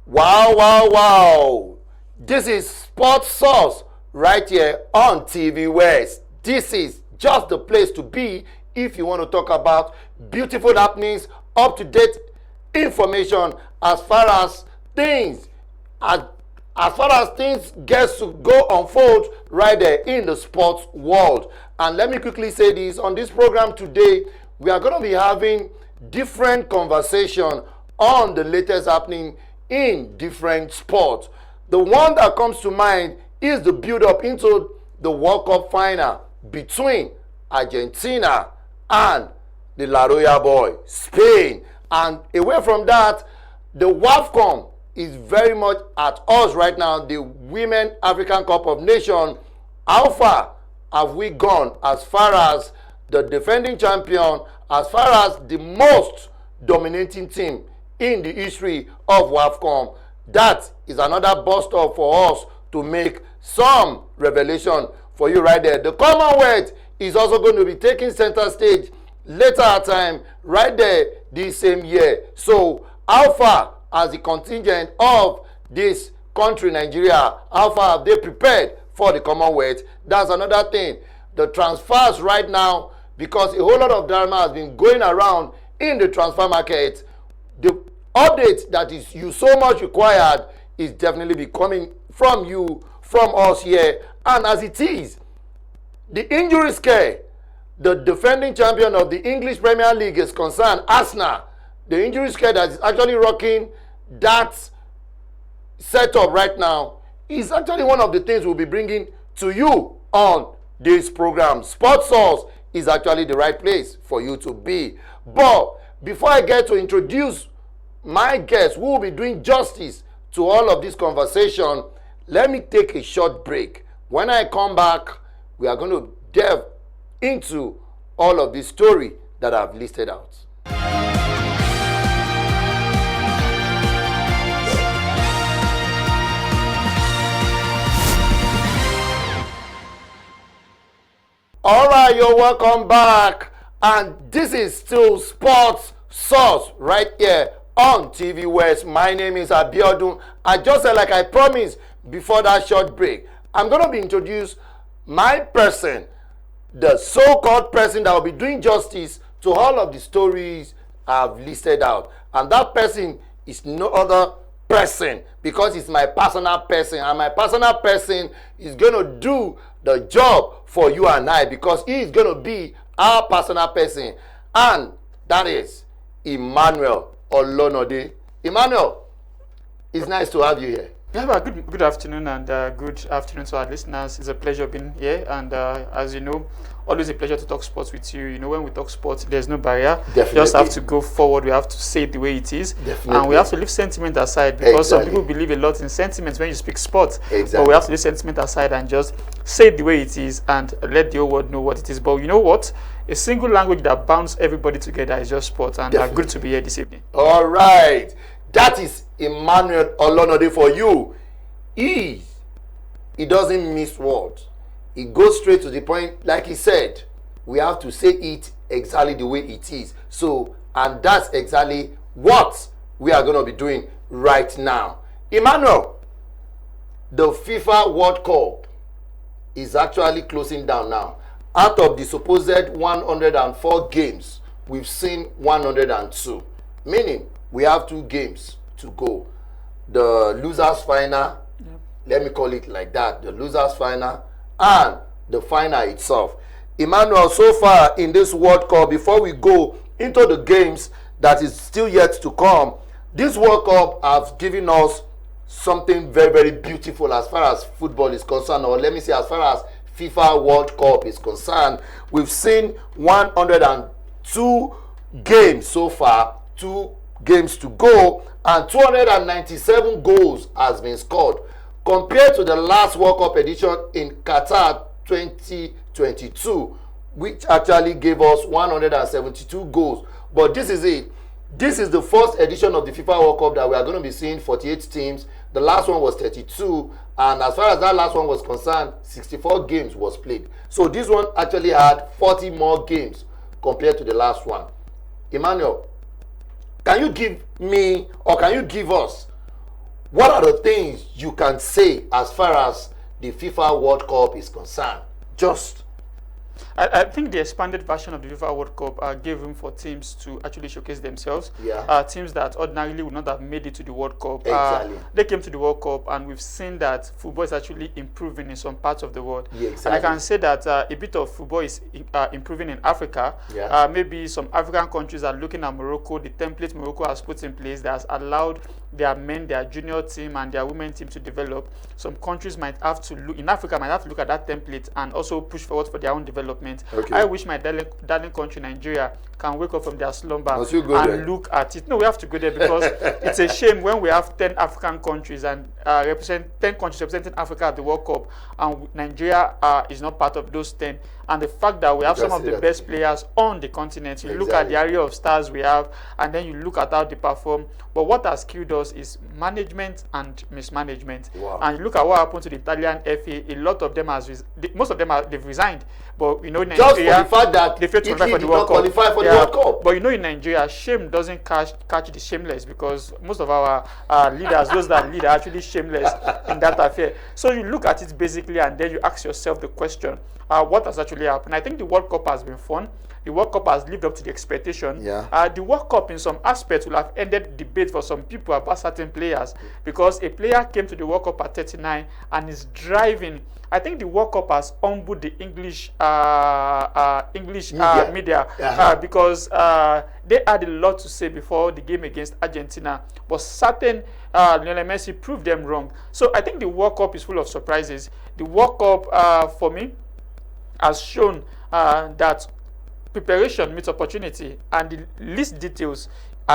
Wow, wow, wow. This is Sports Source right here on TV West. This is just the place to be if you want to talk about beautiful happenings, up-to-date information as far as things gets to go unfold right there in the sports world. And let me quickly say this, on this program today, we are going to be having different conversation on the latest happening in different sports. The one that comes to mind is the build-up into the World Cup final between Argentina and the La Roya boy, Spain. And away from that, the WAFCON is very much at us right now, the Women African Cup of Nations. How far have we gone as far as the defending champion, as far as the most dominating team in the history of WAFCON? That is another bust up for us to make some revelation for you right there. The Commonwealth is also going to be taking center stage later at time right there this same year. So how far as the contingent of this country, Nigeria, how far have they prepared for the Commonwealth? That's another thing. The transfers right now, because a whole lot of drama has been going around in the transfer market, the update that is you so much required is definitely be coming from you, from us here. And as it is, the injury scare, the defending champion of the English Premier League is concerned, Arsenal, the injury scare that is actually rocking that setup right now is actually one of the things we'll be bringing to you on this program. Sports Source is actually the right place for you to be. But before I get to introduce my guest who will be doing justice to all of this conversation, let me take a short break. When I come back, we are going to delve into all of this story that I've listed out. All right, you're welcome back. And this is still Sports Source right here on TV West. My name is Abiodun. I just said, like I promised before that short break, I'm going to be introduced my person, the so-called person that will be doing justice to all of the stories I've listed out. And that person is no other person, because it's my personal person. And my personal person is going to do the job for you and I, because he is going to be our personal person. And that is Emmanuel Olonode. Emmanuel, it's nice to have you here. Yeah, well, good afternoon, and good afternoon to our listeners. It's a pleasure being here, and as you know, always a pleasure to talk sports with you. You know, when we talk sports, there's no barrier. Definitely. We just have to go forward. We have to say it the way it is. Definitely. And we have to leave sentiment aside, because some people believe a lot in sentiment when you speak sports. Exactly. But we have to leave sentiment aside and just say it the way it is and let the whole world know what it is. But you know what? A single language that binds everybody together is just sports, and good to be here this evening. All right. That is Emmanuel Olonode for you. He doesn't miss words. He goes straight to the point. Like he said, we have to say it exactly the way it is. So, and that's exactly what we are going to be doing right now. Emmanuel, the FIFA World Cup is actually closing down now. Out of the supposed 104 games, we've seen 102. Meaning, we have 2 games to go. The losers final, let me call it like that, the losers final and the final itself. Emmanuel, so far in this World Cup, before we go into the games that is still yet to come, this World Cup has given us something very, very beautiful as far as football is concerned, or let me say as far as FIFA World Cup is concerned. We've seen 102 games so far, 2 games to go, and 297 goals has been scored. Compared to the last World Cup edition in Qatar 2022, which actually gave us 172 goals. But this is it. This is the first edition of the FIFA World Cup that we are going to be seeing 48 teams. The last one was 32. And as far as that last one was concerned, 64 games was played. So this one actually had 40 more games compared to the last one. Emmanuel, can you give me, or can you give us, what are the things you can say as far as the FIFA World Cup is concerned? Just I think the expanded version of the FIFA World Cup gave room for teams to actually showcase themselves. Yeah. Teams that ordinarily would not have made it to the World Cup. Exactly. They came to the World Cup, and we've seen that football is actually improving in some parts of the world. Yeah, And I can say that a bit of football is improving in Africa. Yeah. Maybe some African countries are looking at Morocco, the template Morocco has put in place that has allowed their men, their junior team, and their women team to develop. Some countries might have to look, in Africa, might have to look at that template and also push forward for their own development. Okay. I wish my darling country, Nigeria, can wake up from their slumber Must you go and there? look at it. No, we have to go there because it's a shame when we have 10 African countries and 10 countries representing Africa at the World Cup, and Nigeria is not part of those 10. And the fact that we have some of the best players on the continent, you look at the area of stars we have, and then you look at how they perform. But what has killed us is management and mismanagement. Wow. And you look at what happened to the Italian FA. A lot of them most of them they've resigned. But you know, just for Nigeria, the fact that they failed to Italy qualify for did the not World Cup. qualify for the World Cup. But you know, in Nigeria, shame doesn't catch the shameless, because most of our leaders, those that lead, are actually shameless in that affair. So you look at it basically, and then you ask yourself the question, what has actually happened? I think the World Cup has been fun. The World Cup has lived up to the expectation. Yeah. The World Cup, in some aspects, will have ended debate for some people about certain players, because a player came to the World Cup at 39 and is driving. I think the World Cup has humbled the English media because they had a lot to say before the game against Argentina, but certain Lionel Messi proved them wrong. So I think the World Cup is full of surprises. The World Cup, for me, has shown that preparation meets opportunity, and the least details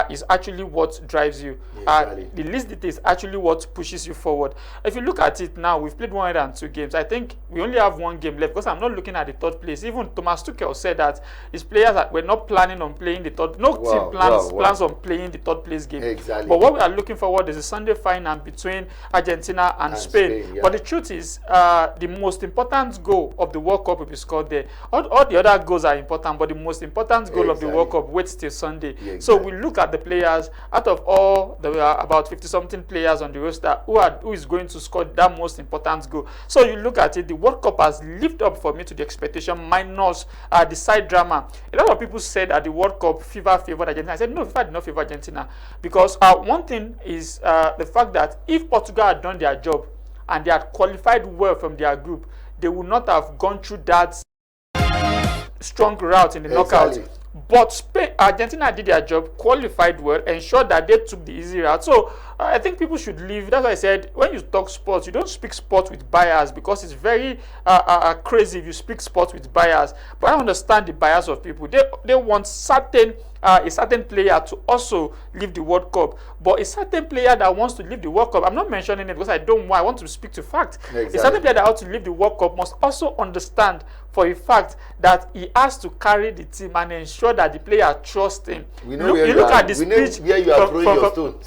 is actually what drives you. Exactly. The least details is actually what pushes you forward. If you look at it now, we've played 102 games. I think we only have one game left, because I'm not looking at the third place. Even Thomas Tuchel said that his players were not planning on playing the third. No team plans on playing the third place game. Exactly. But what we are looking forward is a Sunday final between Argentina and Spain. Yeah. But the truth is, the most important goal of the World Cup will be scored there. All the other goals are important, but the most important goal of the World Cup waits till Sunday. Yeah, exactly. So we look at the players. Out of all, there are about 50-something players on the roster who is going to score that most important goal. So you look at it, the World Cup has lived up for me to the expectation, minus the side drama. A lot of people said that the World Cup FIFA favored Argentina. I said no, FIFA did not favor Argentina, because one thing is the fact that if Portugal had done their job and they had qualified well from their group, they would not have gone through that strong route in the knockout. But Argentina did their job, qualified well, ensured that they took the easy route. So I think people should leave. That's why I said, when you talk sports, you don't speak sports with bias, because it's very crazy if you speak sports with bias. But I understand the bias of people. They want a certain player to also leave the World Cup. But a certain player that wants to leave the World Cup, I'm not mentioning it because I want to speak to fact. Exactly. A certain player that wants to leave the World Cup must also understand for a fact that he has to carry the team and ensure that the player trusts him. We know you look at the speech where you are throwing your stones.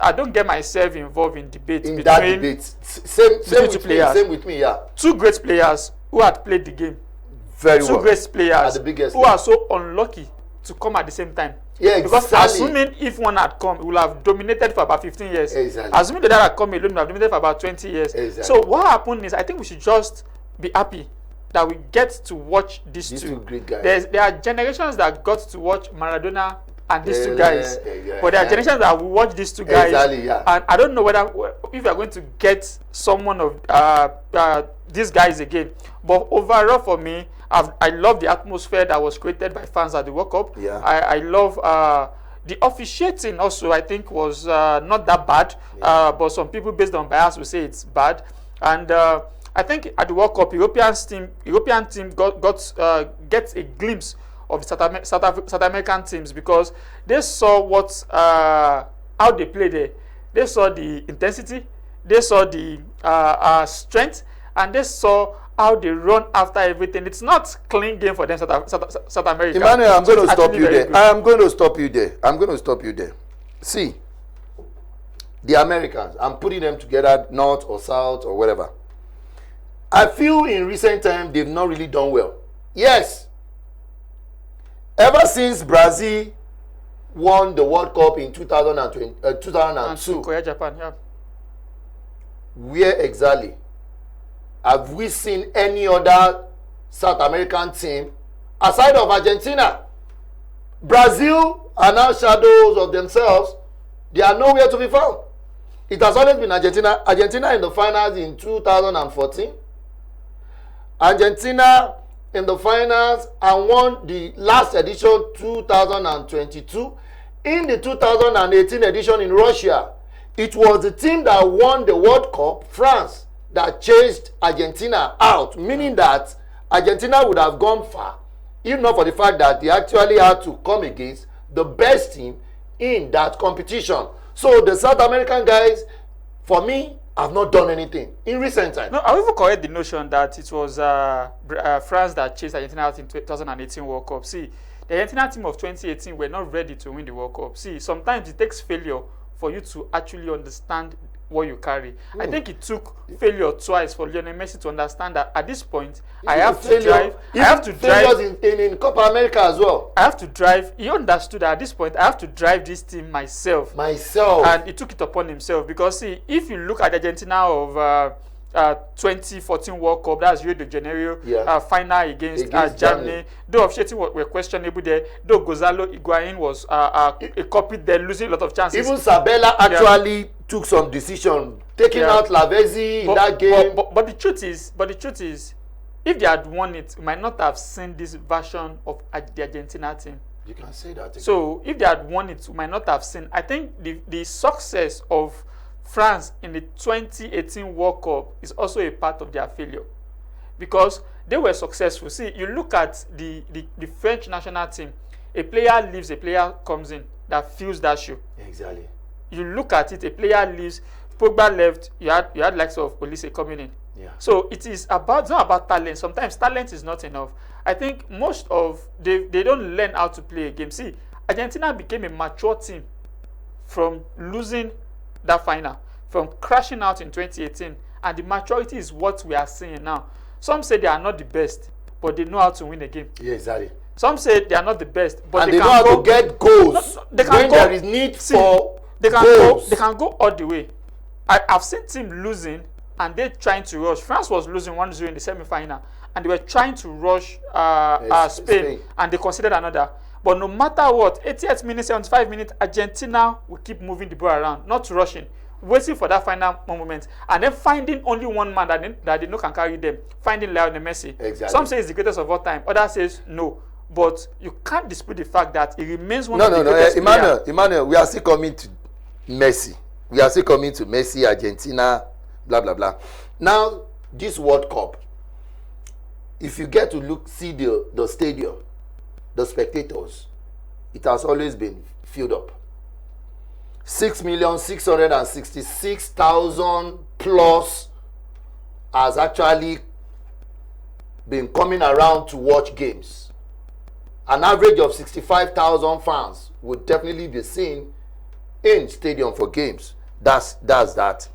I don't get myself involved in debates in between that debate. Same with me, yeah. Two great players who had played the game. Very well. Two great players the biggest who are so unlucky to come at the same time. Yeah, because exactly. Assuming if one had come, it would have dominated for about 15 years. Exactly. Assuming the other had come alone, it would have dominated for about 20 years. Exactly. So what happened is, I think we should just be happy that we get to watch these two great guys. There are generations that got to watch Maradona and these two guys. But there are generations that will watch these two guys. Exactly, yeah. And I don't know if you are going to get someone of these guys again. But overall, for me, I love the atmosphere that was created by fans at the World Cup. Yeah. I love the officiating also, I think, was not that bad. Yeah. But some people, based on bias, will say it's bad. And I think at the World Cup, European team gets a glimpse of the South American teams, because they saw how they play there. They saw the intensity, they saw the strength, and they saw how they run after everything. It's not clean game for them, South America. Emmanuel, I'm going to stop you there. I'm going to stop you there. See, the Americans, I'm putting them together, North or South or whatever. I feel in recent time they've not really done well. Yes. Ever since Brazil won the World Cup in 2002. Korea, Japan, yeah. Where exactly have we seen any other South American team aside of Argentina? Brazil are now shadows of themselves. They are nowhere to be found. It has always been Argentina. Argentina in the finals in 2014. Argentina in the finals and won the last edition 2022. In the 2018 edition in Russia, it was the team that won the World Cup, France, that chased Argentina out, meaning that Argentina would have gone far, if not for the fact that they actually had to come against the best team in that competition. So the South American guys, for me, have not done anything in recent times. No, I will even correct the notion that it was France that chased Argentina out in 2018 World Cup. See, the Argentina team of 2018 were not ready to win the World Cup. See, sometimes it takes failure for you to actually understand what you carry. I think it took failure twice for Lionel Messi to understand that at this point, I have to drive. I have to drive in Copa America as well. I have to drive. He understood that at this point, I have to drive this team myself. And he took it upon himself. Because see, if you look at Argentina of 2014 World Cup, that's Rio de Janeiro, final against Germany. Though officiating were questionable there, though Gonzalo Higuain was a copy there, losing a lot of chances. Even Sabella actually took some decision, taking out Lavezzi in that game. But the truth is, if they had won it, we might not have seen this version of the Argentina team. You can say that again. So if they had won it, we might not have seen. I think the success of France in the 2018 World Cup is also a part of their failure, because they were successful. See, you look at the French national team, a player leaves, a player comes in that fills that shoe. Exactly. You look at it, a player leaves, Pogba left, you had likes of Olise coming in. Yeah. So it's not about talent. Sometimes talent is not enough. I think most of they don't learn how to play a game. See, Argentina became a mature team from losing that final, from crashing out in 2018, and the maturity is what we are seeing now. Some say they are not the best, but they know how to win a game. Yeah, exactly. Some say they are not the best, but and they know how to get goals when there is need for goals. They can go all the way. I've seen teams losing and they're trying to rush. France was losing 1-0 in the semi-final, and they were trying to rush Spain, and they considered another. But no matter what, 88 minutes, 75 minutes, Argentina will keep moving the ball around, not rushing, waiting for that final moment, and then finding only one man that they know can carry them, finding Lionel Messi. Exactly. Some say he's the greatest of all time, others says no. But you can't dispute the fact that he remains one of the greatest players. Emmanuel, we are still coming to Messi. We are still coming to Messi, Argentina, blah, blah, blah. Now, this World Cup, if you get to see the stadium, the spectators, it has always been filled up. 6,666,000 plus has actually been coming around to watch games. An average of 65,000 fans would definitely be seen in stadium for games. That's that.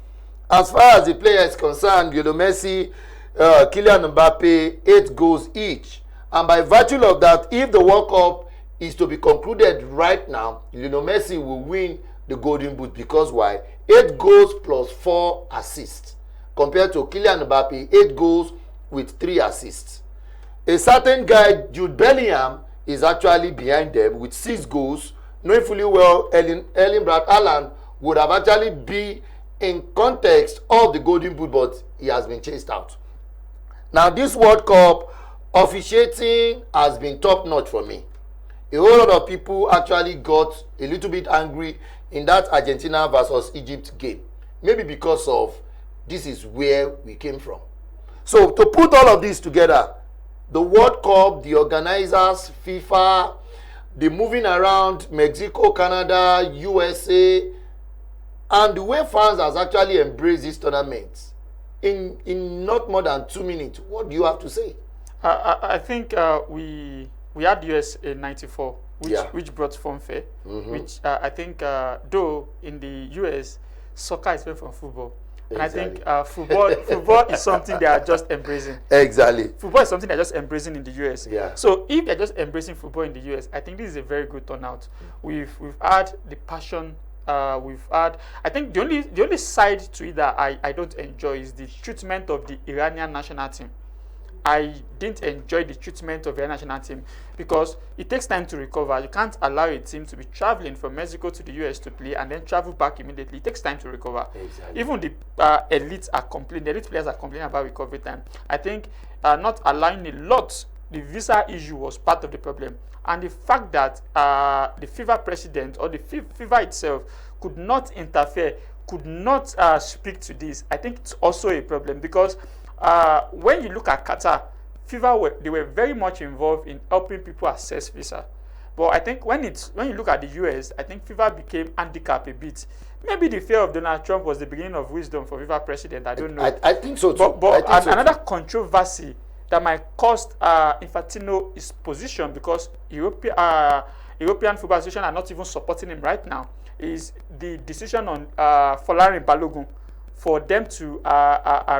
As far as the player is concerned, Lionel Messi, Kylian Mbappe, 8 goals each. And by virtue of that, if the World Cup is to be concluded right now, Lionel Messi will win the Golden Boot. Because why? 8 goals plus 4 assists. Compared to Kylian Mbappe, 8 goals with 3 assists. A certain guy, Jude Bellingham, is actually behind them with 6 goals, knowing fully well Erling Braut Haaland would have actually been in context of the Golden Boot, but he has been chased out. Now, this World Cup, officiating has been top-notch for me. A whole lot of people actually got a little bit angry in that Argentina versus Egypt game. Maybe because of this is where we came from. So, to put all of this together, the World Cup, the organizers, FIFA, the moving around Mexico, Canada, USA, and the way fans has actually embraced this tournament in not more than 2 minutes. What do you have to say? I think we had US in '94, which brought fanfare. Which I think, though in the US, soccer is different from football, And I think football is something they are just embracing. Exactly. Football is something they're just embracing in the US. Yeah. So if they're just embracing football in the US, I think this is a very good turnout. We've had the passion. We've had. I think the only side to it that I don't enjoy is the treatment of the Iranian national team. I didn't enjoy the treatment of the national team because it takes time to recover. You can't allow a team to be traveling from Mexico to the US to play and then travel back immediately. It takes time to recover. Exactly. Even the elites are complaining. The elite players are complaining about recovery time. I think not allowing a lot. The visa issue was part of the problem, and the fact that the FIFA president or the FIFA itself could not interfere, could not speak to this. I think it's also a problem because. When you look at Qatar, FIFA they were very much involved in helping people access visa. But I think when you look at the US, I think FIFA became handicapped a bit. Maybe the fear of Donald Trump was the beginning of wisdom for FIFA president. I don't know. I think so too. But another controversy that might cost Infantino his position because European Football Association are not even supporting him right now is the decision on Folarin Balogun. For them to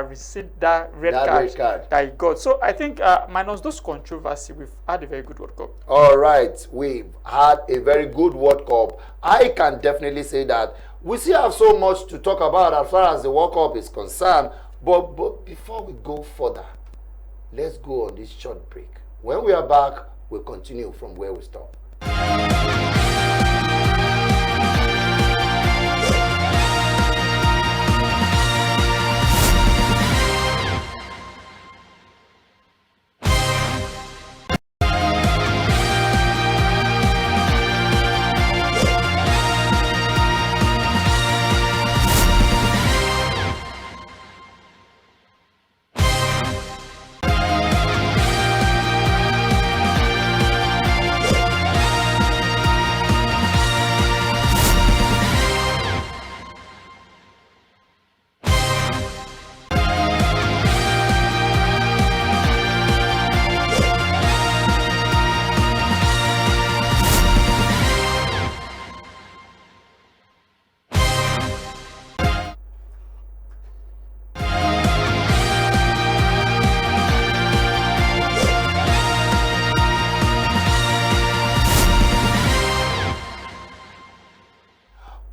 receive that red card that he got. So I think minus those controversy, we've had a very good World Cup. All right, we've had a very good World Cup. I can definitely say that we still have so much to talk about as far as the World Cup is concerned. But before we go further, let's go on this short break. When we are back, we'll continue from where we stopped.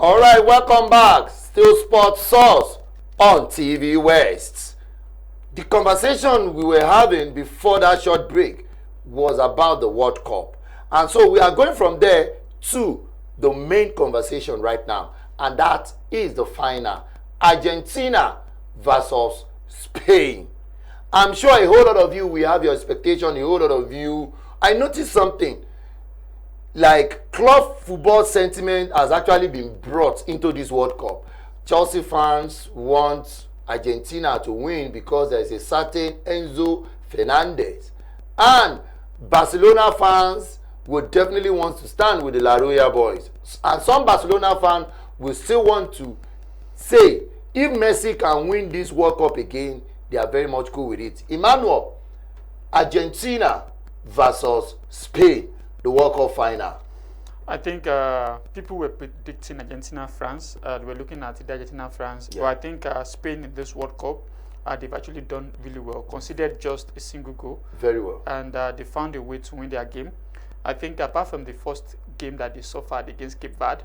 All right, welcome back. Still Sports Source on TV West. The conversation we were having before that short break was about the World Cup. And so we are going from there to the main conversation right now. And that is the final. Argentina versus Spain. I'm sure a whole lot of you will have your expectation. A whole lot of you. I noticed something. Like club football sentiment has actually been brought into this World Cup. Chelsea fans want Argentina to win because there is a certain Enzo Fernandez. And Barcelona fans would definitely want to stand with the La Roya boys. And some Barcelona fans will still want to say, if Messi can win this World Cup again, they are very much cool with it. Emmanuel, Argentina versus Spain, the World Cup final. I think people were predicting Argentina-France. They were looking at the Argentina-France. Yeah. But I think Spain in this World Cup, they've actually done really well, considered just a single goal. Very well. And they found a way to win their game. I think apart from the first game that they suffered against Cape Verde,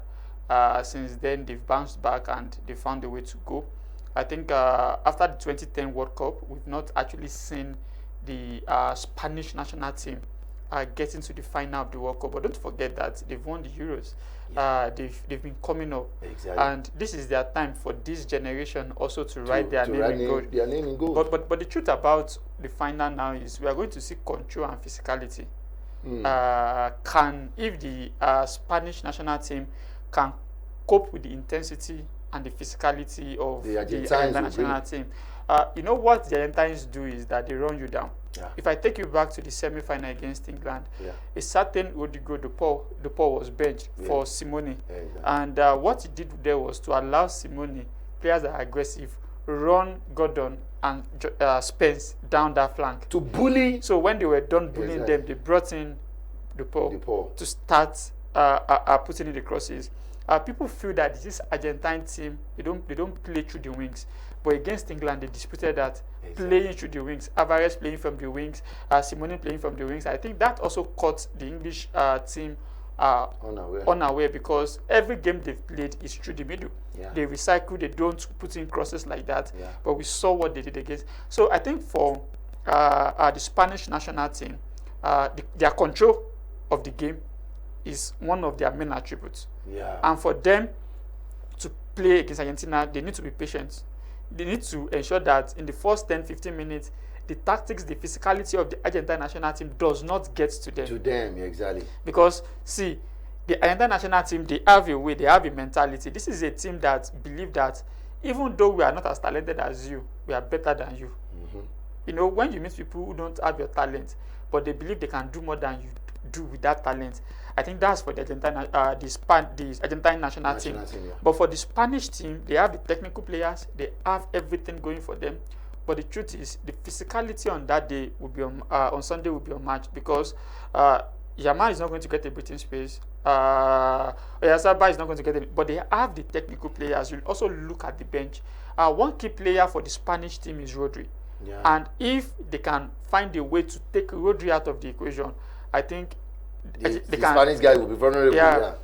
since then they've bounced back and they found a way to go. I think after the 2010 World Cup, we've not actually seen the Spanish national team getting to the final of the World Cup. But don't forget that they've won the Euros. Yeah. They've been coming up. Exactly. And this is their time for this generation also to write their name in gold. But the truth about the final now is we are going to see control and physicality. If the Spanish national team can cope with the intensity and the physicality of the Argentine national team. You know what the Argentines do is that they run you down. Yeah. If I take you back to the semi-final against England, yeah, a certain Rodrigo de Paul was benched for Simone. Yeah, exactly. And what he did there was to allow Simone, players that are aggressive, run Gordon and Spence down that flank. To bully. So when they were done bullying them, they brought in de Paul to start putting in the crosses. people feel that this Argentine team, they don't play through the wings. But against England, they disputed that, playing through the wings. Alvarez playing from the wings, Simone playing from the wings. I think that also caught the English team unaware, because every game they've played is through the middle. They recycle, they don't put in crosses like that. But we saw what they did against. So I think for the Spanish national team, their control of the game is one of their main attributes. And for them to play against Argentina, they need to be patient. They need to ensure that in the first 10-15 minutes, the tactics, the physicality of the Argentine national team does not get to them. Exactly. Because, see, the Argentine national team, they have a way, they have a mentality. This is a team that believe that even though we are not as talented as you, we are better than you. You know, when you meet people who don't have your talent, but they believe they can do more than you do with that talent, I think that's for the Argentine, the Argentine national team. But for the Spanish team, they have the technical players, they have everything going for them. But the truth is, the physicality on that day will be on Sunday will be unmatched, because Yamal is not going to get a breathing space. Oyasaba is not going to get it, but they have the technical players. You also look at the bench. One key player for the Spanish team is Rodri. And if they can find a way to take Rodri out of the equation, I think the Spanish guy will be vulnerable.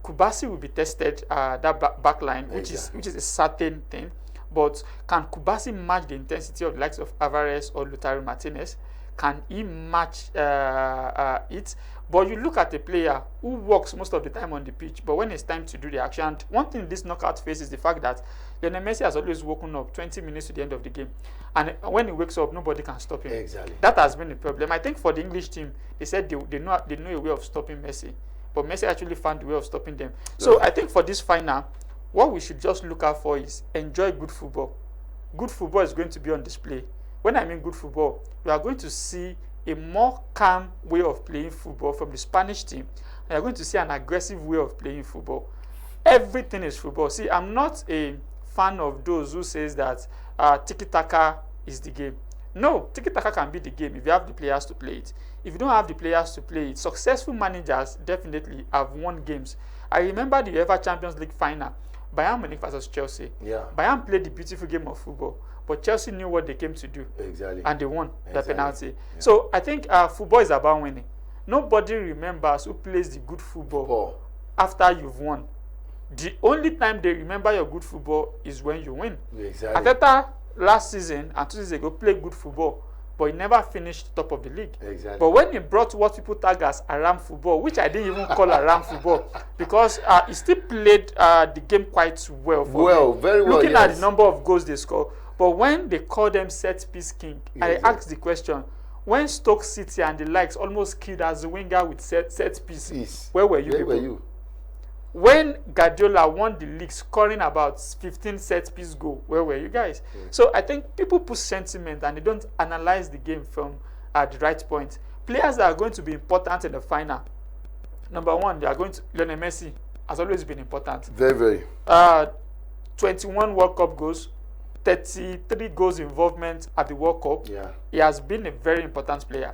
Kubasi will be tested, that back line, which is a certain thing. But can Kubasi match the intensity of the likes of Alvarez or Lautaro Martinez? Can he match it? But you look at a player who works most of the time on the pitch, but when it's time to do the action, and one thing this knockout phase is the fact that Lionel Messi has always woken up 20 minutes to the end of the game. And when he wakes up, nobody can stop him. That has been the problem. I think for the English team, they said they know a way of stopping Messi. But Messi actually found a way of stopping them. So I think for this final, what we should just look out for is enjoy good football. Good football is going to be on display. When I mean good football, we are going to see a more calm way of playing football from the Spanish team. And you're going to see an aggressive way of playing football. Everything is football. See, I'm not a fan of those who says that tiki-taka is the game. No, tiki-taka can be the game if you have the players to play it. If you don't have the players to play it, successful managers definitely have won games. I remember the UEFA Champions League final, Bayern Munich versus Chelsea. Bayern played the beautiful game of football, but Chelsea knew what they came to do. And they won the penalty. So I think football is about winning. Nobody remembers who plays the good football after you've won. The only time they remember your good football is when you win. Arteta last season and 2 seasons ago played good football, but he never finished top of the league. But when he brought what people tag as Aram football, which I didn't even call Aram football, because he still played the game quite well. Very well. Looking at the number of goals they score. But when they call them set piece king, I asked the question, when Stoke City and the likes almost killed as a winger with set piece, where were you people? When Guardiola won the league scoring about 15 set piece goal, where were you guys? So I think people put sentiment and they don't analyze the game from the right point. Players that are going to be important in the final, number one, they are going to Lionel Messi has always been important. Very. 21 World Cup goals, 33 goals involvement at the World Cup. He has been a very important player.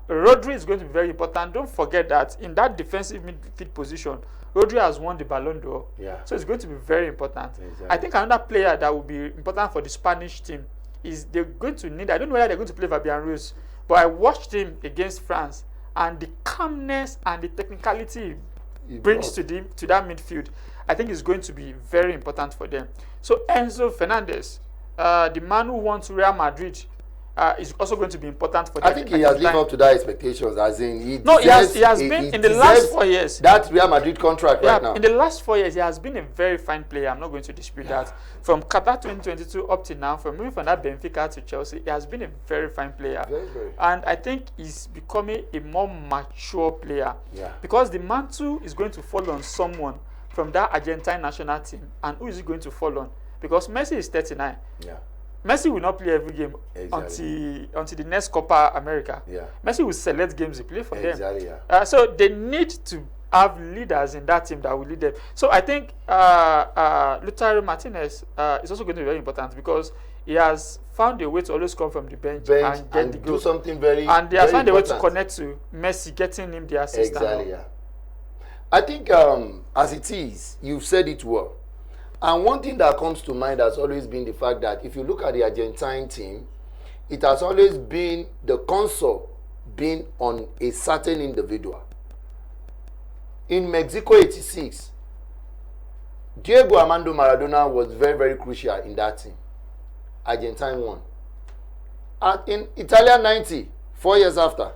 Rodri is going to be very important. Don't forget that in that defensive midfield position, Rodri has won the Ballon d'Or. So it's going to be very important. I think another player that will be important for the Spanish team is they're going to need, I don't know whether they're going to play Fabian Ruiz, but I watched him against France, and the calmness and the technicality he brings to that midfield, I think is going to be very important for them. So Enzo Fernandez, the man who won to Real Madrid, is also going to be important for them. I think he has lived up to that expectations, as in he has been in the last 4 years. That Real Madrid contract right now. In the last 4 years, he has been a very fine player. I'm not going to dispute that. From Qatar 2022 up to now, from moving from that Benfica to Chelsea, he has been a very fine player. Very. And I think he's becoming a more mature player. Because the mantle is going to fall on someone from that Argentine national team. And who is it going to fall on? Because Messi is 39. Messi will not play every game until the next Copa America. Messi will select games he play for them. So they need to have leaders in that team that will lead them. So I think Lautaro Martinez is also going to be very important because he has found a way to always come from the bench and get the goal. Do something very and they have found a way to connect to Messi, getting him the assist. I think as it is, you've said it well. And one thing that comes to mind has always been the fact that if you look at the Argentine team, it has always been the console being on a certain individual. In Mexico 86, Diego Armando Maradona was very, very crucial in that team. Argentine won. And in Italia 90, 4 years after,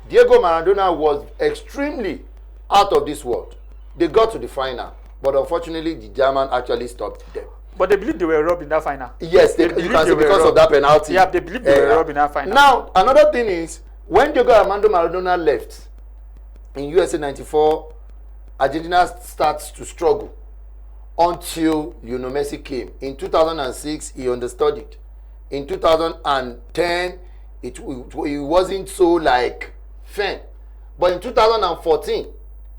Diego Maradona was extremely out of this world. They got to the final, but unfortunately, the German actually stopped them. But they believe they were robbed in that final. Yes, you can say because of that penalty. Yeah, they believe they were robbed in that final. Now, another thing is, when Diego Armando Maradona left in USA 94, Argentina starts to struggle until Messi came. In 2006, he understood it. In 2010, it wasn't so like fun. But in 2014,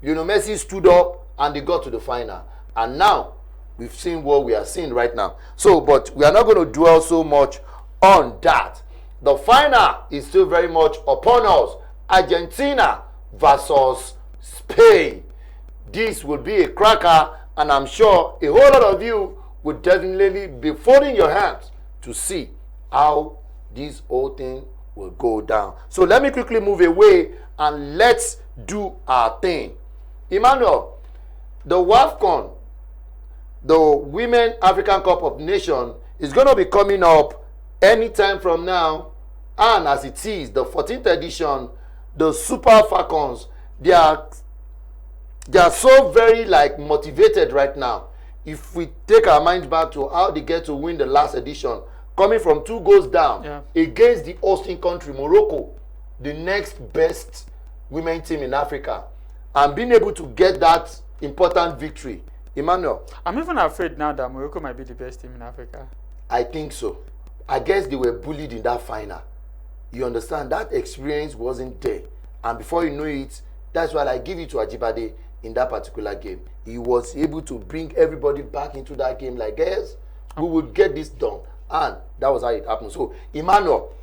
Messi stood up and they got to the final. And now, we've seen what we are seeing right now. So, but we are not going to dwell so much on that. The final is still very much upon us. Argentina versus Spain. This will be a cracker, and I'm sure a whole lot of you would definitely be folding your hands to see how this whole thing will go down. So let me quickly move away and let's do our thing. Emmanuel, the WAFCON, the Women African Cup of Nations, is going to be coming up anytime from now. And as it is, the 14th edition, the Super Falcons, they are so very motivated right now. If we take our minds back to how they get to win the last edition, coming from 2 goals down against the hosting country, Morocco, the next best women team in Africa, and being able to get that important victory. Emmanuel, I'm even afraid now that Morocco might be the best team in Africa. I think so. I guess they were bullied in that final. You understand? That experience wasn't there. And before you know it, that's why I give it to Ajibade in that particular game. He was able to bring everybody back into that game like, yes, we would get this done. And that was how it happened. So, Emmanuel,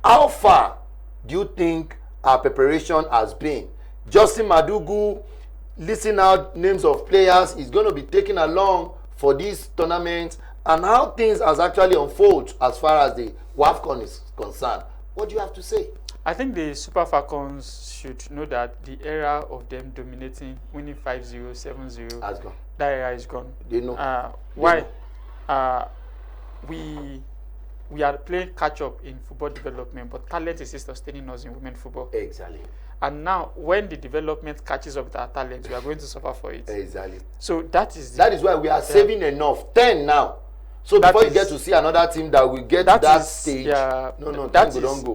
how far do you think our preparation has been? Justin Madugu, listing out names of players, is going to be taken along for this tournament, and how things has actually unfolded as far as the WAFCON is concerned. What do you have to say? I think the Super Falcons should know that the era of them dominating, winning 5-0, 7-0, has gone. That era is gone. They know. Why? We are playing catch up in football development, but talent is still sustaining us in women football. Exactly. And now, when the development catches up with our talent, we are going to suffer for it. Exactly. So that is why we are saving enough. 10 now. So before you get to see another team that will get to that stage, don't go.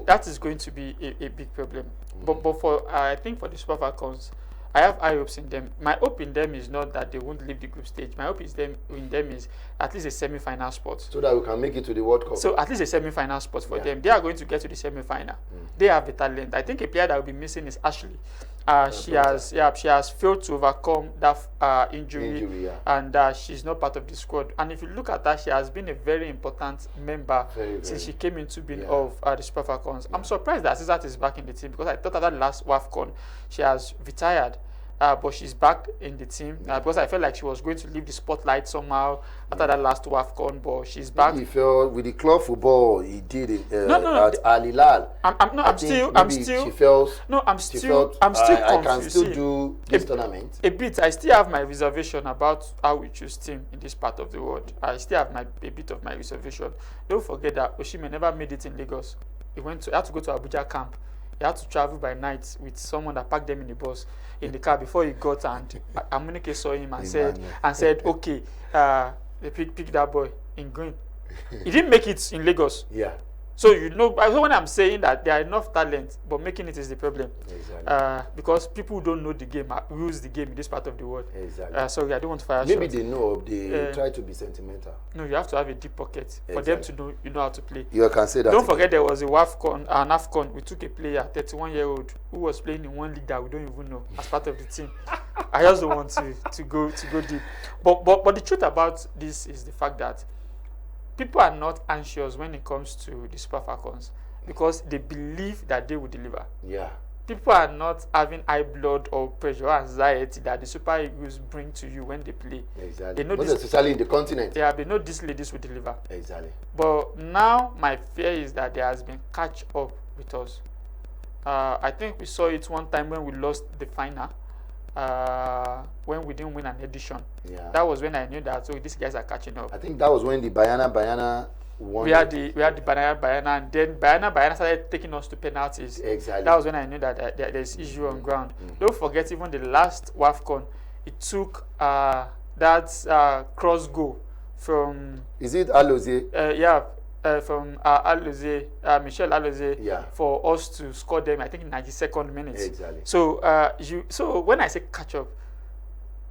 That is going to be a big problem. But for I think for the Super Falcons, I have high hopes in them. My hope in them is not that they won't leave the group stage. My hope is in them is at least a semi-final spot. So that we can make it to the World Cup. So at least a semi-final spot for them. They are going to get to the semi-final. They have the talent. I think a player that will be missing is Ashley. She has failed to overcome that injury, and she's not part of the squad. And if you look at that, she has been a very important member since she came into being of the Super Falcons. I'm surprised that Cesar is back in the team, because I thought that last WAFCON she has retired. But she's back in the team because I felt like she was going to leave the spotlight somehow after that last WAFCON, but she's back. He felt with the club football he did it at Al Hilal. I'm still confused. I can still do this tournament. A bit. I still have my reservation about how we choose team in this part of the world. I still have a bit of my reservation. Don't forget that Osimhen never made it in Lagos. He had to go to Abuja camp. He had to travel by night with someone that packed them in the bus, in the car before he got, and Amunike saw him and said, okay, they pick that boy in green. He didn't make it in Lagos. Yeah. So when I'm saying that there are enough talent, but making it is the problem. Exactly. Because people don't know the game, rules the game in this part of the world. Exactly. Sorry, I don't want to fire Maybe shots. they know, they try to be sentimental. No, you have to have a deep pocket for them to know you know how to play. You can say that. Don't forget there was a WAFCON, an AFCON. We took a player, 31-year-old, who was playing in one league that we don't even know as part of the team. I just don't want to go deep. But the truth about this is the fact that people are not anxious when it comes to the Super Falcons because they believe that they will deliver. Yeah. people are not having high blood or pressure or anxiety that the Super Eagles bring to you when they play. Exactly. They know Most this, especially in the continent. yeah, they know these ladies will deliver. Exactly. But now my fear is that there has been catch up with us. I think we saw it one time when we lost the final, when we didn't win an edition. Yeah. That was when I knew that, so these guys are catching up. I think that was when the Bayana won. We had the Bayana, and then Bayana started taking us to penalties. Exactly. That was when I knew that there's issue on ground. Don't forget, even the last WAFCON, it took that cross goal from. Is it Alozie? From Michel Alozie, Yeah. for us to score them. I think in 92nd minute. Exactly. So when I say catch up,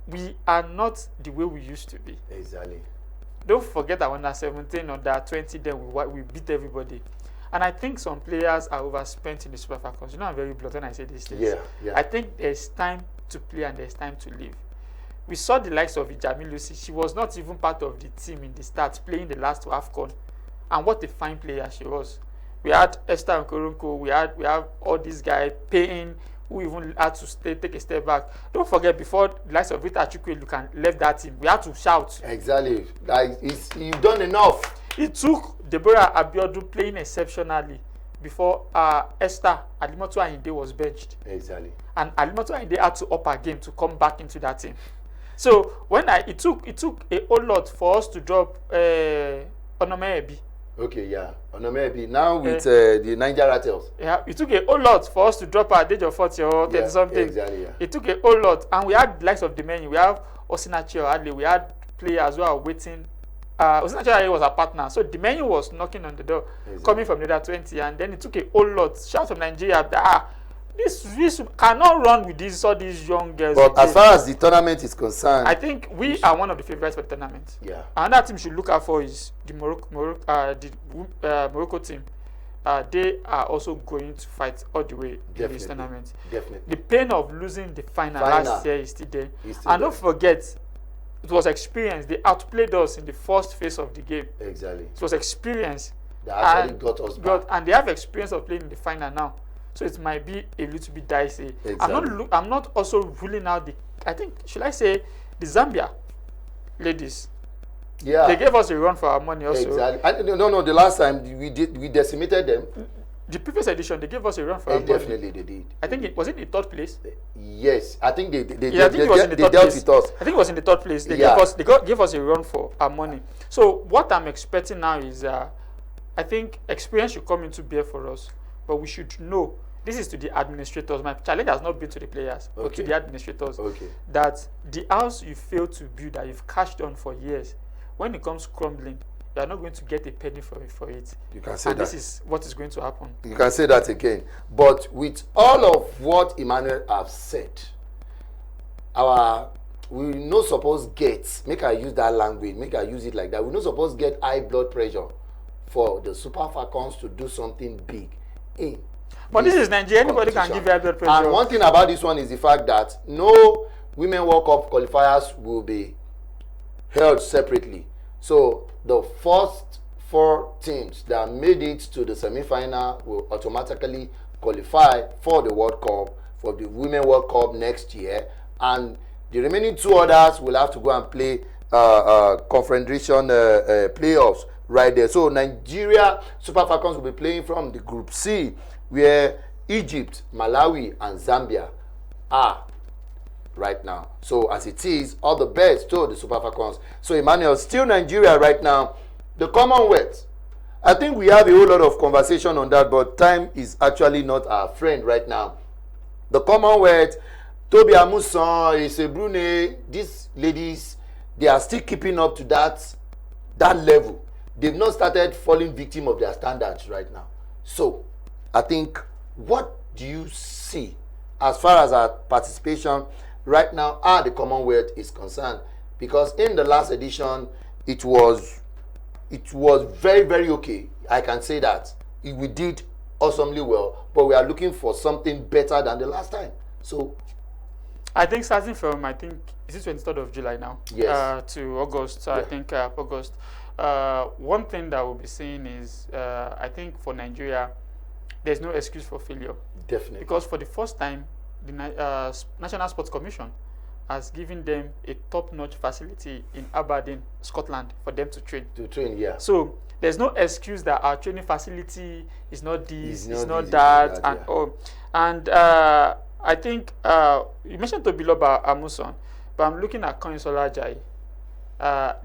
we are not the way we used to be. Exactly. Don't forget that under 17 or that 20, then we beat everybody. And I think some players are overspent in the Super Falcons. You know, I'm very blunt when I say these things. Yeah, yeah. I think there's time to play and there's time to live. We saw the likes of Ijami Lucy. She was not even part of the team in the start, playing the last AFCON. And what a fine player she was. We had Esther Nkoronko. We have all these guys paying, who even had to take a step back. Don't forget, before the likes of Rita Chukwueluka left that team, we had to shout. Exactly. Like, you've done enough. It took Deborah Abiodun playing exceptionally before Esther Alimoto Ayinde was benched. Exactly. And Alimoto Ayinde had to up her game to come back into that team. So when it took a whole lot for us to drop Onome Ebi. Okay, yeah. Onomebi. Now with the Niger Rattles. Yeah, it took a whole lot for us to drop our age of 40 or 30 something. Exactly, yeah. It took a whole lot. And we had the likes of the menu. We have Osinachi or Adley. We had players who are waiting. Osinachi was a partner. So the menu was knocking on the door, coming from the other 20. And then it took a whole lot. Shout from Nigeria. This cannot run with all these young girls. But as far as the tournament is concerned, I think we are one of the favorites for the tournament. Yeah. Another team should look out for is the Morocco team. They are also going to fight all the way in this tournament. Definitely. The pain of losing the final last year is still there. And don't forget, it was experience. They outplayed us in the first phase of the game. Exactly. It was experience. That actually got us back. And they have experience of playing in the final now. So it might be a little bit dicey. Exactly. I'm not also ruling out I think, should I say, the Zambia ladies. Yeah. They gave us a run for our money also. Exactly. No, the last time we decimated them. The previous edition, they gave us a run for our money. Definitely they did. I think was it the third place? Yes. I think they dealt with us. I think it was in the third place. They gave us a run for our money. So what I'm expecting now is I think experience should come into bear for us. But we should know, this is to the administrators. My challenge has not been to the players, but to the administrators. That the house you failed to build, that you've cashed on for years, when it comes crumbling, you are not going to get a penny for it. You can say that. This is what is going to happen. You can say that again. But with all of what Emmanuel have said, we no suppose get, make I use that language, make I use it like that, we no suppose get high blood pressure for the Super Falcons to do something big. But this is Nigeria. Anybody can give you high blood pressure. And one thing about this one is the fact that no Women World Cup qualifiers will be held separately. So the first 4 teams that made it to the semi-final will automatically qualify for the World Cup, for the Women World Cup next year, and the remaining 2 others will have to go and play confederation playoffs right there. So Nigeria Super Falcons will be playing from the Group C, where Egypt, Malawi, and Zambia are right now. So as it is, all the best to the Super Falcons. So Emmanuel, still Nigeria right now. The Commonwealth, I think we have a whole lot of conversation on that, but time is actually not our friend right now. The Commonwealth, Toby Amusan, Ise Brune, these ladies, they are still keeping up to that level. They've not started falling victim of their standards right now. So, I think, what do you see as far as our participation right now at the Commonwealth is concerned? Because in the last edition, it was very, very okay. I can say that. We did awesomely well, but we are looking for something better than the last time. So, I think starting from, is it 23rd of July now? Yes. To August, I think August. One thing that we'll be seeing is, I think for Nigeria, there's no excuse for failure. Definitely. Because for the first time, the National Sports Commission has given them a top-notch facility in Aberdeen, Scotland, for them to train. To train, yeah. So there's no excuse that our training facility is not this, it's not this, that, yeah. and all. And I think you mentioned Tobiloba Amuson, but I'm looking at Koinsola Ajayi,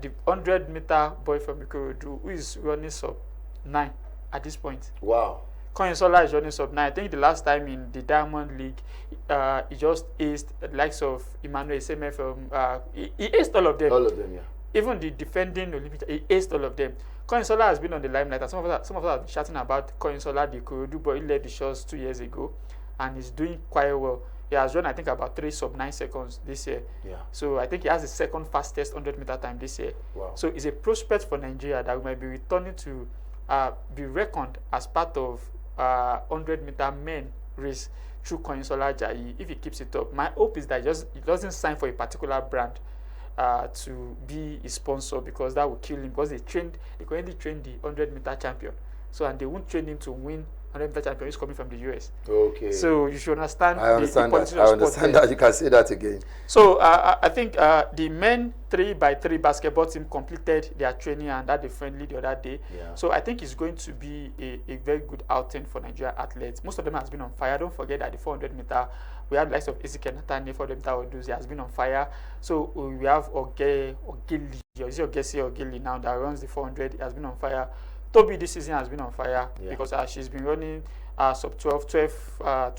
the 100-meter boy from Ikorodu, who is running sub 9 at this point. Wow. Koinsola is running sub 9. I think the last time in the Diamond League, he just aced the likes of Emmanuel Iseme from. He aced all of them. All of them, yeah. Even the defending Olympic, he aced all of them. Koinsola has been on the limelight, and some of us have been shouting about Koinsola, the Ikorodu boy. He led the shows 2 years ago, and he's doing quite well. He has run, I think, about 3 sub 9 seconds this year. Yeah. So I think he has the second fastest 100-meter time this year. Wow. So it's a prospect for Nigeria that we might be returning to be reckoned as part of 100-meter men race through Koinsola Ajayi if he keeps it up. My hope is that he doesn't sign for a particular brand to be his sponsor, because that will kill him, because they currently train the 100-meter champion. So, and they won't train him to win 100-meter champion. He's coming from the US. Okay. So you should understand. I understand that. I understand that. You can say that again. So I think the men 3x3 basketball team completed their training and had a friendly the other day. Yeah. So I think it's going to be a very good outing for Nigerian athletes. Most of them has been on fire. Don't forget that the 400-meter, we had likes of Ezekiel Nathan, 400-meter Oduzi has been on fire. So we have Ogeli, or is it Ogesi now, that runs the 400, has been on fire. Toby this season has been on fire, yeah, because she's been running sub 12, 24,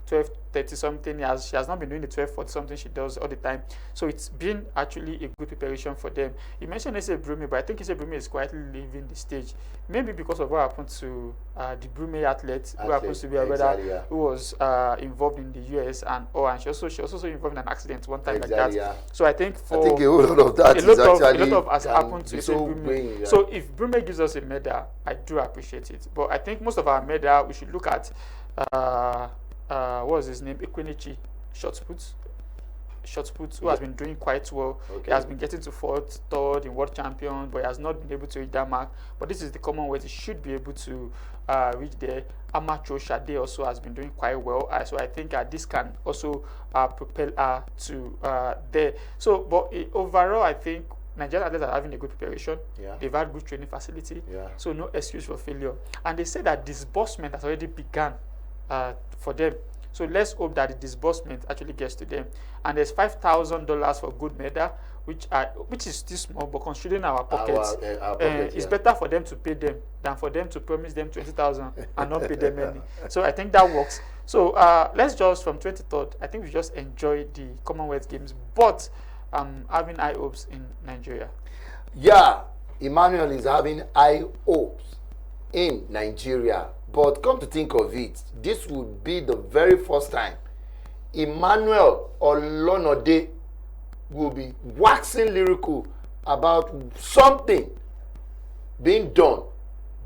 12, 30 something. She has not been doing the 12, 40 something she does all the time. So it's been actually a good preparation for them. You mentioned Ese Brume, but I think Ese Brume is quietly leaving the stage. Maybe because of what happened to the Brume athlete who happens to be a brother, yeah, who was involved in the US, and she also involved in an accident one time, like that. Yeah. So I think a whole lot of that a lot of has happened to Ese Brume. Yeah. So if Brume gives us a medal, I do appreciate it. But I think most of our medal we should look at what was his name? Ekwenichi, short put, who has been doing quite well. Okay. He has been getting to 4th, 3rd in World Champion, but he has not been able to reach that mark. But this is the Commonwealth; he should be able to reach there. Amacho Shade also has been doing quite well, so I think this can also propel her to there. So, but overall, I think Nigerian athletes are having a good preparation. Yeah. They've had good training facility. Yeah. So no excuse for failure. And they say that disbursement has already begun for them. So let's hope that the disbursement actually gets to them. And there's $5,000 for gold medal, which is still small, but considering our pockets, it's better for them to pay them than for them to promise them 20,000 and not pay them any. So I think that works. So let's just from 23rd, I think we just enjoy the Commonwealth Games, but having high hopes in Nigeria. Yeah, Emmanuel is having high hopes in Nigeria. But come to think of it, this would be the very first time Emmanuel Olonode will be waxing lyrical about something being done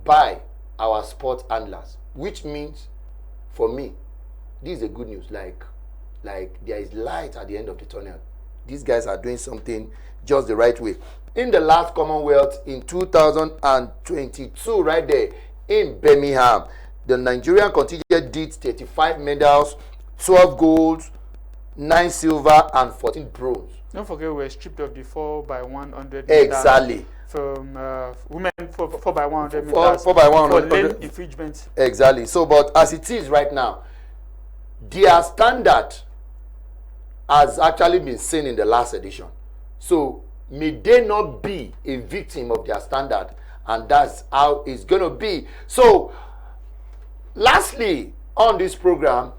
by our sports handlers, which means, for me, this is a good news. Like there is light at the end of the tunnel. These guys are doing something just the right way. In the last Commonwealth in 2022, right there, in Birmingham, the Nigerian contingent did 35 medals, 12 golds, 9 silver, and 14 bronze. Don't forget we were stripped of the 4x100 exactly from women 4x100 meters 4x100 for lane infringement. Exactly. So, but as it is right now, their standard has actually been seen in the last edition. So may they not be a victim of their standard, and that's how it's going to be. So lastly, on this program,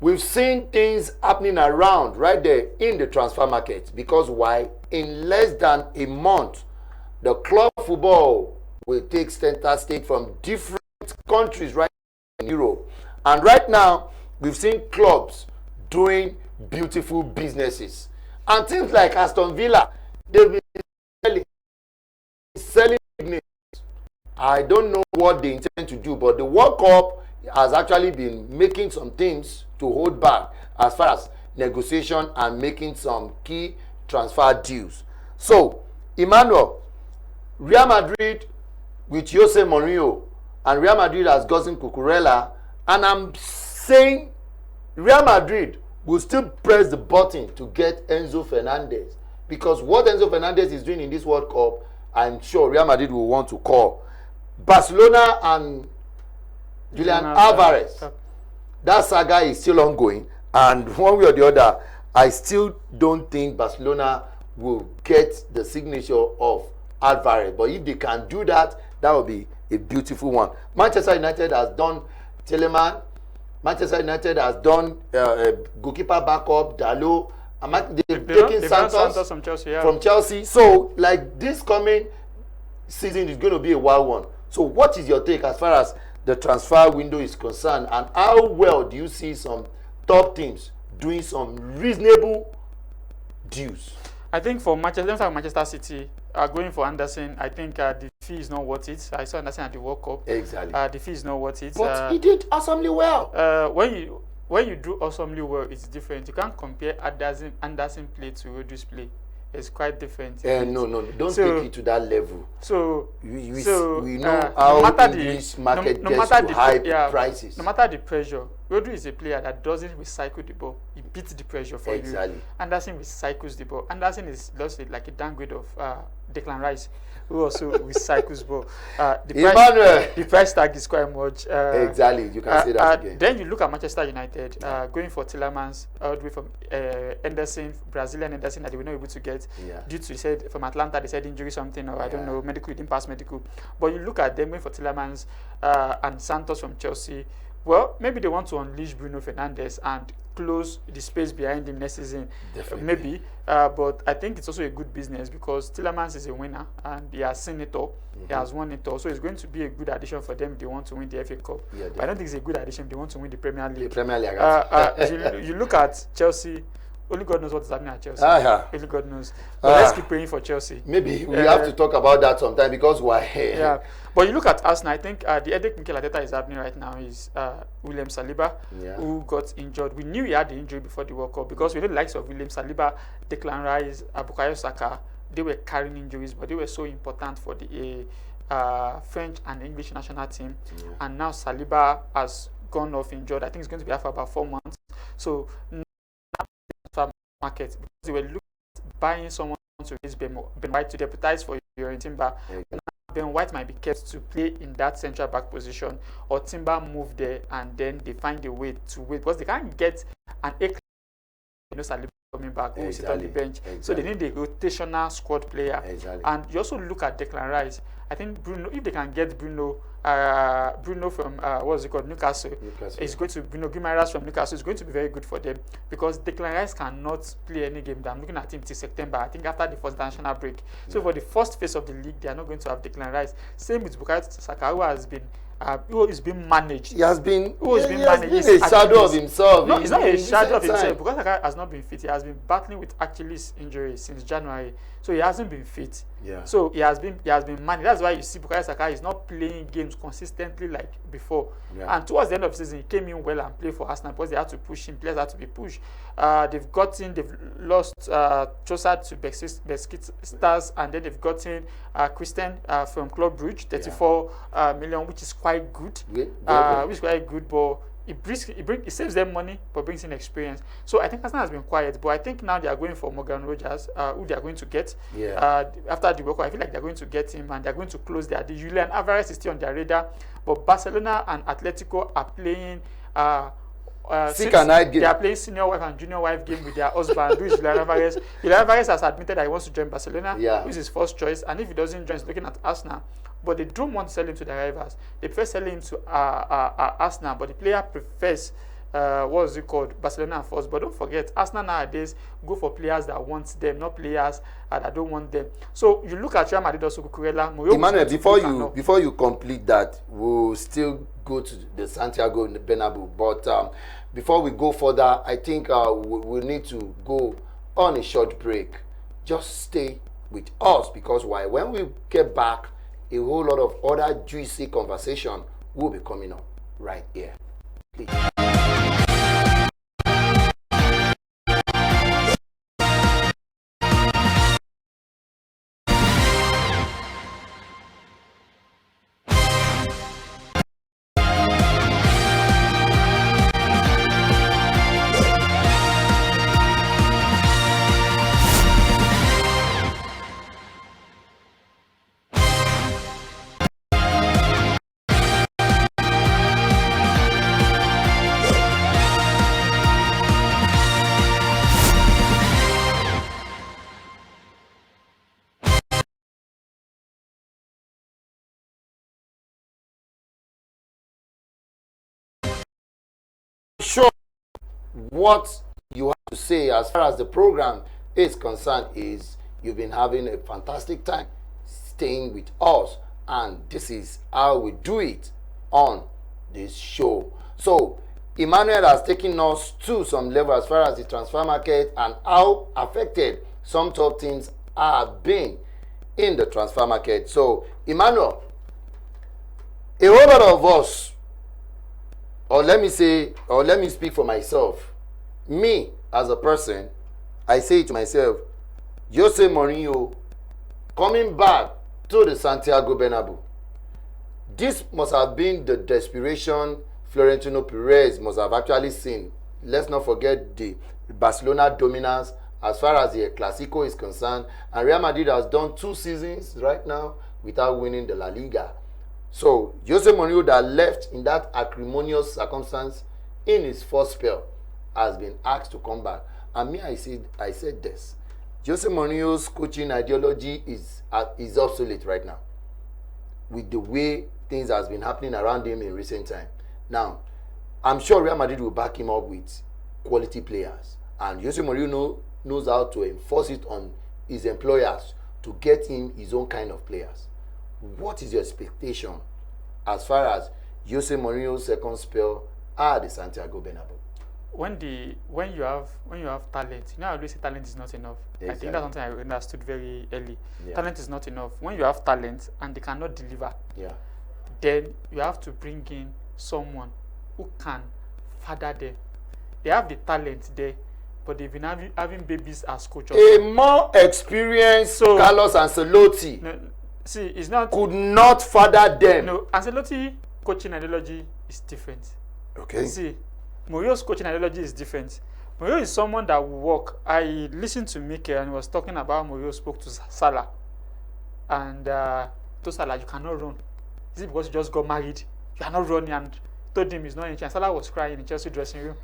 we've seen things happening around right there in the transfer market. Because why? In less than a month, the club football will take center stage from different countries right in Europe. And right now, we've seen clubs doing beautiful businesses. And things like Aston Villa, they've been selling. I don't know what they intend to do, but the World Cup has actually been making some things to hold back as far as negotiation and making some key transfer deals. So, Emmanuel, Real Madrid with Jose Mourinho, and Real Madrid has gotten Cucurella, and I'm saying Real Madrid will still press the button to get Enzo Fernandez, because what Enzo Fernandez is doing in this World Cup, I'm sure Real Madrid will want to call. Barcelona and Julian Alvarez, that saga is still ongoing, and one way or the other, I still don't think Barcelona will get the signature of Alvarez. But if they can do that, that will be a beautiful one. Manchester United has done Telemann. Manchester United has done goalkeeper backup, Dalot. They've taken Santos from Chelsea, yeah. From Chelsea. So, like, this coming season is going to be a wild one. So, what is your take as far as the transfer window is concerned, and how well do you see some top teams doing some reasonable deals? I think for Manchester City, going for Anderson, I think the fee is not worth it. I saw Anderson at the World Cup. Exactly. The fee is not worth it. But he did awesomely well. When you do awesomely well, it's different. You can't compare Anderson play to Rodri's play. It's quite different. No, don't take it to that level. So we know how English market gets to high prices. No matter the pressure, Rodri is a player that doesn't recycle the ball. He beats the pressure for you. Anderson recycles the ball. Anderson is just like a downgrade of Declan Rice, who also recycles ball. The price tag is quite much. Exactly, you can say that again. Then you look at Manchester United going for Tillemans all the way from Henderson, Brazilian Henderson that they were not able to get due to, said from Atlanta, they said injury something, or I don't know, medical, he didn't pass medical. But you look at them going for Tillemans and Santos from Chelsea. Well, maybe they want to unleash Bruno Fernandes and close the space behind him next season. Definitely. Maybe. But I think it's also a good business because Tillemans is a winner and he has seen it all. He has won it all. So it's going to be a good addition for them if they want to win the FA Cup. Yeah, but I don't think it's a good addition if they want to win the Premier League. The Premier League. You look at Chelsea. Only God knows what is happening at Chelsea. Only God knows. But let's keep praying for Chelsea. Maybe we have to talk about that sometime because we're here. Yeah. But you look at Arsenal, I think the headache Mikel Arteta is happening right now is William Saliba, who got injured. We knew he had the injury before the World Cup because we know the likes of William Saliba, Declan Rice, Bukayo Saka, they were carrying injuries, but they were so important for the French and English national team. And now Saliba has gone off injured. I think it's going to be out for about 4 months. So market because they were looking at buying someone to raise Ben White to deputize for your Timber. Ben White might be kept to play in that central back position, or Timber move there and then they find a way to wait because they can't get an Saliba coming back who will sit on the bench. So they need a rotational squad player. And you also look at Declan Rice. I think Bruno, if they can get Bruno from what's it called, Newcastle is going to Guimaraes from Newcastle is going to be very good for them because Declan Rice cannot play any game. I'm looking at him till September. I think after the first international break. So for the first phase of the league, they are not going to have Declan Rice. Same with Bukayo Saka, who has been managed. He has been managed. He's a shadow of himself. No, he's not a shadow of himself. Bukayo Saka has not been fit. He has been battling with Achilles injury since January. So he hasn't been fit. So he has been managed. That's why you see Bukayo Saka is not playing games consistently like before. And towards the end of the season, he came in well and played for Arsenal because they had to push him. Players had to be pushed. They've lost Trossard to Besiktas, and then they've gotten Christian from Club Brugge, 34 million, which is quite good. Which is quite good, but it saves them money but brings in experience. So I think Arsenal has been quiet, but I think now they are going for Morgan Rogers, who they are going to get after the World Cup. I feel like they're going to get him and they're going to close their deal. Julian Alvarez is still on their radar, but Barcelona and Atletico are playing they are playing senior wife and junior wife game with their husband, who is Julian Alvarez. Julian Alvarez has admitted that he wants to join Barcelona, who is his first choice, and if he doesn't join, he's looking at Arsenal. But they don't want to sell him to their rivals. They prefer selling him to Arsenal, but the player prefers Barcelona first. But don't forget, Arsenal nowadays go for players that want them, not players that don't want them. So you look at Real Madrid also, Cucurella. Emmanuel, before you complete that, we'll still go to the Santiago Bernabeu. But before we go further, I think we'll need to go on a short break. Just stay with us because when we get back, a whole lot of other juicy conversation will be coming up right here. Please. sure what you have to say as far as the program is concerned is you've been having a fantastic time staying with us, and this is how we do it on this show. So Emmanuel has taken us to some level as far as the transfer market and how affected some top teams have been in the transfer market. So Emmanuel, a whole lot of us, or let me speak for myself, me as a person, I say to myself, Jose Mourinho coming back to the Santiago Bernabeu, this must have been the desperation Florentino Perez must have actually seen. Let's not forget the Barcelona dominance as far as the Clasico is concerned, and Real Madrid has done 2 seasons right now without winning the La Liga. So Jose Mourinho, that left in that acrimonious circumstance in his first spell, has been asked to come back. And me, I said this: Jose Mourinho's coaching ideology is obsolete right now, with the way things has been happening around him in recent time. Now, I'm sure Real Madrid will back him up with quality players, and Jose Mourinho knows how to enforce it on his employers to get him his own kind of players. What is your expectation as far as Jose Mourinho's second spell at the Santiago Bernabeu? When you have talent, I always say talent is not enough. Exactly. I think that's something I understood very early. Yeah. Talent is not enough. When you have talent and they cannot deliver, then you have to bring in someone who can father them. They have the talent there, but they've been having babies as coaches. A more experienced Carlos Ancelotti could not father them. No, Ancelotti coaching ideology is different. Okay. See, Mourinho's coaching ideology is different. Mourinho is someone that will work. I listened to Mikel and he was talking about Mourinho spoke to Salah. And to Salah, you cannot run. Is it because you just got married? You are not running, and told him he's not in Chelsea. Salah was crying in Chelsea dressing room.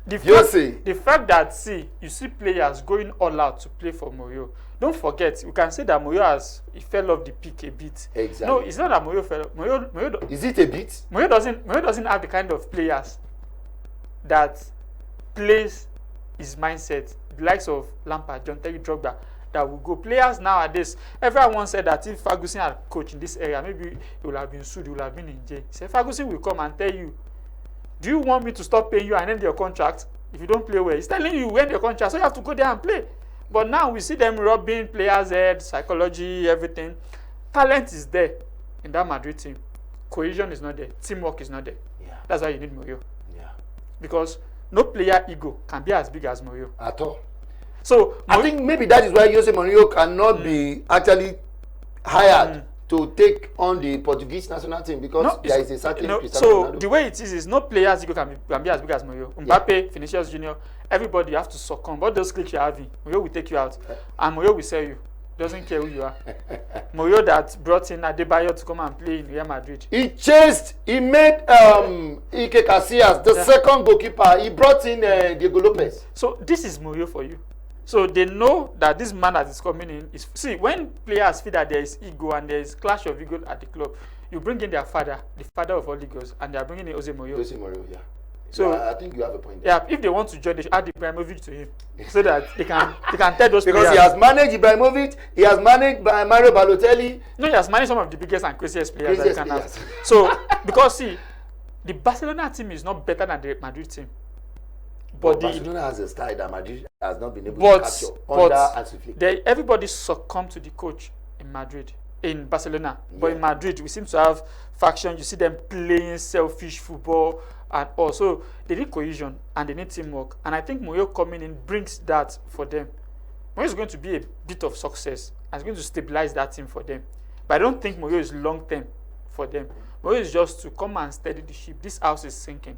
The fact that you see players going all out to play for Mourinho. Don't forget, we can say that Mourinho he fell off the peak a bit. Exactly. No, it's not that Mourinho fell. Mourinho is it a bit? Mourinho doesn't have the kind of players that plays his mindset. The likes of Lampard, John Terry, Drogba, that will go. Players nowadays, everyone said that if Ferguson had coached in this area, maybe he would have been sued, he would have been in jail. He said, Ferguson will come and tell you, do you want me to stop paying you and end your contract if you don't play well? He's telling you when your contract, so you have to go there and play. But now we see them robbing players' head, psychology, everything. Talent is there in that Madrid team. Cohesion is not there. Teamwork is not there. Yeah. That's why you need Mourinho. Yeah. Because no player ego can be as big as Mourinho. At all. So I think maybe that is why Jose Mourinho cannot be actually hired to take on the Portuguese national team, because there is a certain so the way it is no player's ego can be as big as Mourinho. Mbappe, Vinicius Junior, everybody you have to succumb. All those clicks you're having, Mourinho will take you out, and Mourinho will sell you. Doesn't care who you are. Mourinho that brought in Adebayo to come and play in Real Madrid. He made Ike Casillas the second goalkeeper. He brought in Diego Lopez. So this is Mourinho for you. So they know that this man that is coming in is... See, when players feel that there is ego and there is clash of ego at the club, you bring in their father, the father of all egos, and they are bringing in Jose Mourinho. Jose Mourinho, yeah. So I think you have a point there. Yeah, if they want to join, they should add Ibrahimovic to him so that they can tell those because players. He has managed Ibrahimovic, he has managed Mario Balotelli. No, he has managed some of the biggest and craziest players that you can have. So, because the Barcelona team is not better than the Madrid team. But Barcelona has a style that Madrid has not been able to capture under Hansi Flick. Everybody succumbed to the coach in Barcelona. Yeah. But in Madrid, we seem to have faction. You see them playing selfish football, and also they need cohesion and they need teamwork. And I think Mourinho coming in brings that for them. Mourinho is going to be a bit of success and it's going to stabilize that team for them. But I don't think Mourinho is long term for them. Mourinho is just to come and steady the ship. This house is sinking.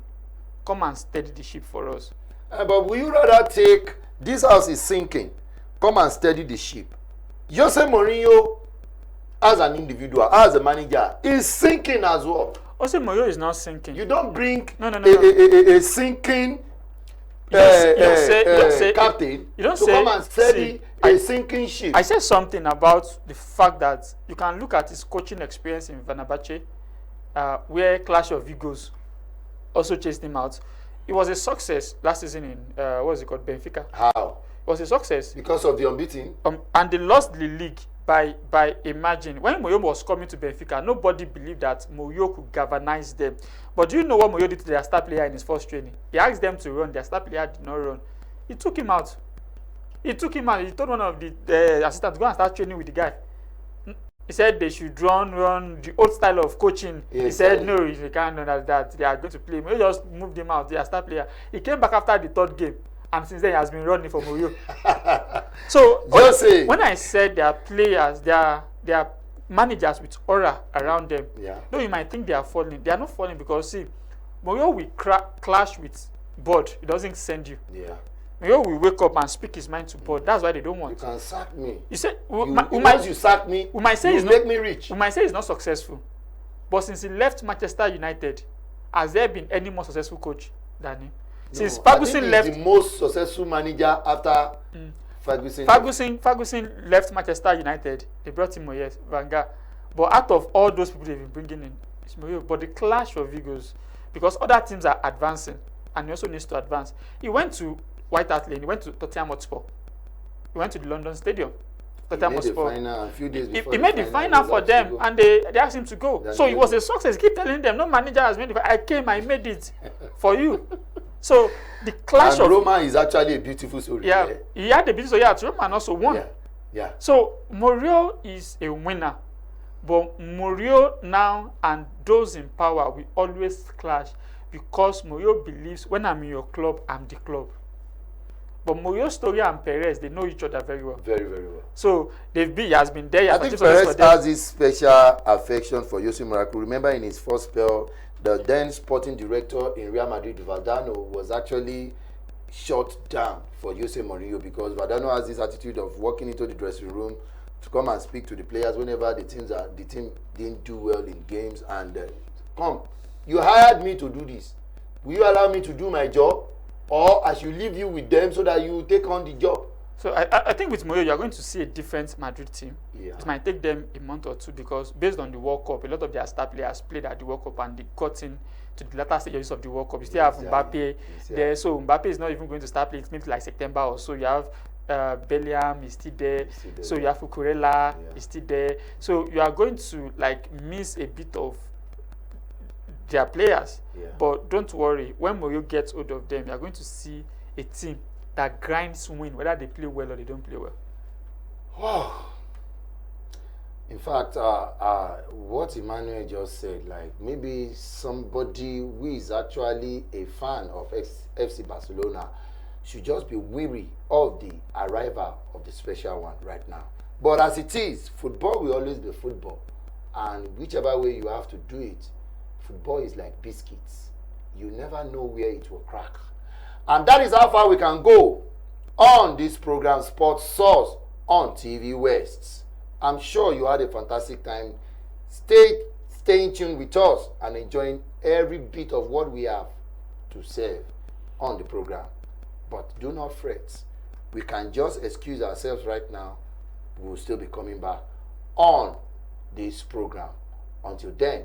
Come and steady the ship for us. But will you rather take this house is sinking, come and steady the ship? Jose Mourinho, as an individual, as a manager, is sinking as well. Jose Mourinho is not sinking. You don't bring a sinking captain to come and steady a sinking ship. I said something about the fact that you can look at his coaching experience in Fenerbahce, where clash of egos also chased him out. It was a success last season in what was it called, Benfica. How? It was a success Because of the unbeaten? And they lost the league by a margin. When Moyo was coming to Benfica, nobody believed that Moyo could galvanize them. But do you know what Moyo did to their star player in his first training? He asked them to run. Their star player did not run. He took him out. He took him out. He told one of the assistants, go and start training with the guy. He said they should run the old style of coaching. Yes, he said, no, you can't do that. They are going to play. Moyo just moved him out. Their star player. He came back after the third game. And since then, he has been running for Moyo. So, when I said there are players, there are managers with aura around them. Yeah. Though you might think they are falling. They are not falling because, see, Moyo will clash with board. He doesn't send you. Yeah. Moyo will wake up and speak his mind to board. That's why they don't want. You can sack me. You say, you sack me, we might say you make me rich. We might say he's not successful. But since he left Manchester United, has there been any more successful coach than him? Since Ferguson left, the most successful manager after Ferguson. Ferguson left Manchester United. They brought him Van Gaal. But out of all those people they've been bringing in, it's Moyo. But the clash of egos, because other teams are advancing, and he also needs to advance. He went to White Hart Lane. He went to Tottenham Hotspur. He went to the London Stadium. Tottenham Hotspur. A few days before he made the final for them, and they asked him to go. So it was a success. Keep telling them, no manager has made it. I came, I made it for you. So the clash of Roma is actually a beautiful story. Yeah, he had a beautiful story at Roma and also won. Yeah. So Mourinho is a winner, but Mourinho now and those in power will always clash because Mourinho believes when I'm in your club, I'm the club. But Mourinho's story and Perez, they know each other very well. Very, very well. So he has been there. I think Perez has this special affection for Jose Mourinho. Remember in his first spell, the then sporting director in Real Madrid, Valdano, was actually shut down for Jose Mourinho because Valdano has this attitude of walking into the dressing room to come and speak to the players whenever the team didn't do well in games and come, you hired me to do this. Will you allow me to do my job, or I should leave you with them so that you take on the job? So I think with Mourinho, you are going to see a different Madrid team. Yeah. It might take them a month or two because based on the World Cup, a lot of their star players played at the World Cup and they got in to the latter stages of the World Cup. You still have Mbappe there, so Mbappe is not even going to start playing. It's maybe like September or so. You have Bellingham is still there. So you have Cucurella is still there. So you are going to like miss a bit of their players. But don't worry, when Mourinho gets hold of them, you are going to see a team that grinds win, whether they play well or they don't play well. Wow. In fact, what Emmanuel just said, like maybe somebody who is actually a fan of FC Barcelona should just be weary of the arrival of the special one right now. But as it is, football will always be football. And whichever way you have to do it, football is like biscuits. You never know where it will crack. And that is how far we can go on this program, Sports Source on TV West. I'm sure you had a fantastic time. Staying tuned with us and enjoying every bit of what we have to serve on the program. But do not fret. We can just excuse ourselves right now. We will still be coming back on this program. Until then,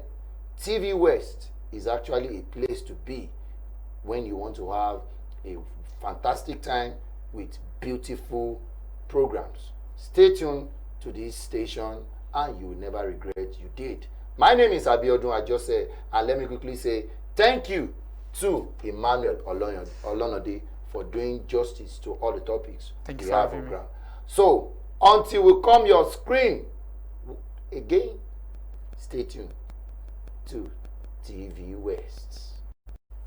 TV West is actually a place to be when you want to have a fantastic time with beautiful programs. Stay tuned to this station and you will never regret you did. My name is Abiodun Ajose, and let me quickly say thank you to Emmanuel Olonode for doing justice to all the topics Thank you for having me. So until we come your screen again, stay tuned to TV West.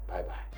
Bye bye.